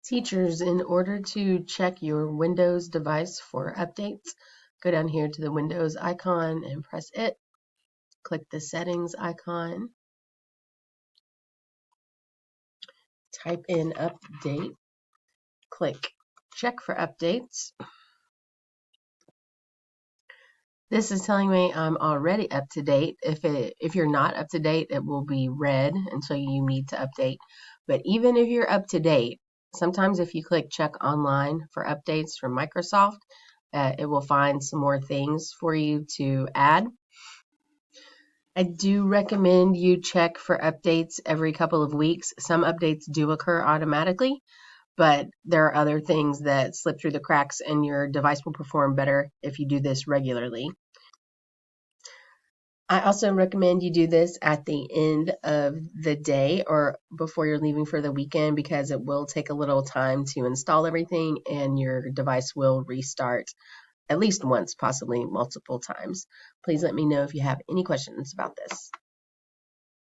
Teachers, in order to check your Windows device for updates, go down here to the Windows icon and press it. Click the settings icon. Type in update. Click check for updates. This is telling me I'm already up to date. If you're not up to date, it will be red until you need to update. But even if you're up to date, sometimes if you click check online for updates from Microsoft, it will find some more things for you to add. I do recommend you check for updates every couple of weeks. Some updates do occur automatically, but there are other things that slip through the cracks and your device will perform better if you do this regularly. I also recommend you do this at the end of the day or before you're leaving for the weekend because it will take a little time to install everything and your device will restart at least once, possibly multiple times. Please let me know if you have any questions about this.